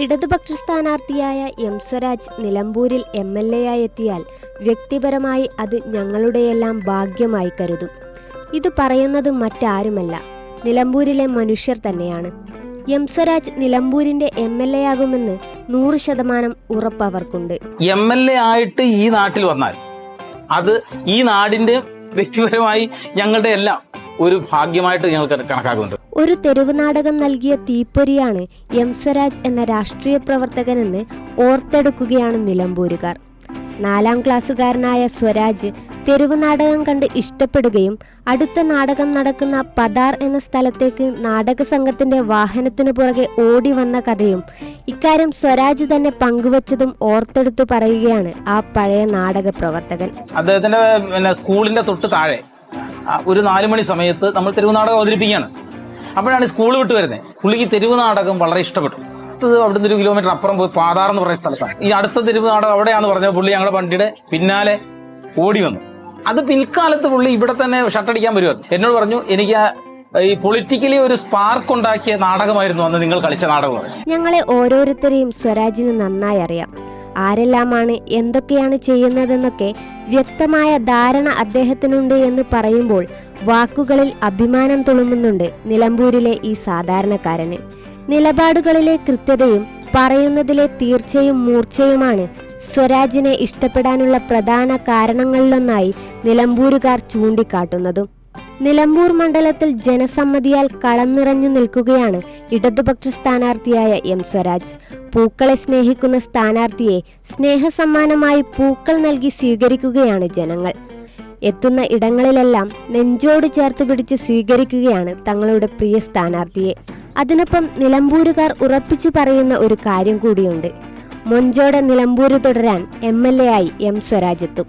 ഇടതുപക്ഷ സ്ഥാനാർത്ഥിയായ എം സ്വരാജ് നിലമ്പൂരിൽ MLA ആയി എത്തിയാൽ വ്യക്തിപരമായി അത് ഞങ്ങളുടെയെല്ലാം ഭാഗ്യമായി കരുതും. ഇത് പറയുന്നത് മറ്റാരുമല്ല, നിലമ്പൂരിലെ മനുഷ്യർ തന്നെയാണ്. എം സ്വരാജ് നിലമ്പൂരിന്റെ MLA ആകുമെന്ന് 100% ഉറപ്പ് അവർക്കുണ്ട്. MLA ആയിട്ട് ഈ നാട്ടിൽ വന്നാൽ അത് ഈ നാടിന്റെ വ്യക്തിപരമായി ഞങ്ങളുടെ എല്ലാം ഒരു ഭാഗ്യമായിട്ട് ഞങ്ങൾക്ക് കണക്കാക്കുന്നുണ്ട്. ഒരു തെരുവ് നാടകം നൽകിയ തീപ്പൊരിയാണ് എം സ്വരാജ് എന്ന രാഷ്ട്രീയ പ്രവർത്തകനെന്ന് ഓർത്തെടുക്കുകയാണ് നിലമ്പൂരുകാർ. 4ാം ക്ലാസ്സുകാരനായ സ്വരാജ് തെരുവ് നാടകം കണ്ട് ഇഷ്ടപ്പെടുകയും അടുത്ത നാടകം നടക്കുന്ന പതാർ എന്ന സ്ഥലത്തേക്ക് നാടക സംഘത്തിന്റെ വാഹനത്തിനു പുറകെ ഓടി വന്ന കഥയും ഇക്കാര്യം സ്വരാജ് തന്നെ പങ്കുവച്ചതും ഓർത്തെടുത്തു പറയുകയാണ് ആ പഴയ നാടക പ്രവർത്തകൻ. അദ്ദേഹത്തിന്റെ സ്കൂളിന്റെ തൊട്ട് താഴെ ഒരു 4 മണി സമയത്ത് നമ്മൾ തെരുവ് നാടകം അവതരിപ്പിക്കുകയാണ്. അപ്പോഴാണ് സ്കൂൾ വിട്ട് വരുന്നത്. പുള്ളിക്ക് തെരുവ് നാടകം വളരെ ഇഷ്ടപ്പെട്ടു. അവിടുന്ന് 1 കിലോമീറ്റർ അപ്പുറം പോയി പാതാർ എന്ന് പറയുന്ന സ്ഥലത്താണ് ഈ അടുത്ത തെരുവ് നാടകം അവിടെയാന്ന് പറഞ്ഞ പുള്ളി ഞങ്ങളുടെ വണ്ടിയുടെ പിന്നാലെ ഓടി വന്നു. അത് പിൽക്കാലത്ത് പുള്ളി ഇവിടെ തന്നെ ഷട്ടടിക്കാൻ വരുമായിരുന്നു. എന്നോട് പറഞ്ഞു, എനിക്ക് ഈ പൊളിറ്റിക്കലി ഒരു സ്പാർക്ക് ഉണ്ടാക്കിയ നാടകമായിരുന്നു അന്ന് നിങ്ങൾ കളിച്ച നാടകം. ഞങ്ങളെ ഓരോരുത്തരെയും സ്വരാജിന് നന്നായി അറിയാം. ആരെല്ലാമാണ് എന്തൊക്കെയാണ് ചെയ്യുന്നതെന്നൊക്കെ വ്യക്തമായ ധാരണ അദ്ദേഹത്തിനുണ്ട് എന്ന് പറയുമ്പോൾ വാക്കുകളിൽ അഭിമാനം തുളുമ്പുന്നുണ്ട് നിലമ്പൂരിലെ ഈ സാധാരണക്കാരന്. നിലപാടുകളിലെ കൃത്യതയും പറയുന്നതിലെ തീർച്ചയും മൂർച്ചയുമാണ് സ്വരാജിനെ ഇഷ്ടപ്പെടാനുള്ള പ്രധാന കാരണങ്ങളിലൊന്നായി നിലമ്പൂരുകാർ ചൂണ്ടിക്കാട്ടുന്നതും. നിലമ്പൂർ മണ്ഡലത്തിൽ ജനസമ്മതിയാൽ കളം നിറഞ്ഞു നിൽക്കുകയാണ് ഇടതുപക്ഷ സ്ഥാനാർത്ഥിയായ എം സ്വരാജ്. പൂക്കളെ സ്നേഹിക്കുന്ന സ്ഥാനാർത്ഥിയെ സ്നേഹസമ്മാനമായി പൂക്കൾ നൽകി സ്വീകരിക്കുകയാണ് ജനങ്ങൾ. എത്തുന്ന ഇടങ്ങളിലെല്ലാം നെഞ്ചോട് ചേർത്ത് പിടിച്ച് സ്വീകരിക്കുകയാണ് തങ്ങളുടെ പ്രിയ സ്ഥാനാർത്ഥിയെ. അതിനൊപ്പം നിലമ്പൂരുകാർ ഉറപ്പിച്ചു പറയുന്ന ഒരു കാര്യം കൂടിയുണ്ട്. മൊഞ്ചോടെ നിലമ്പൂര് തുടരാൻ MLA ആയി എം സ്വരാജ് എത്തും.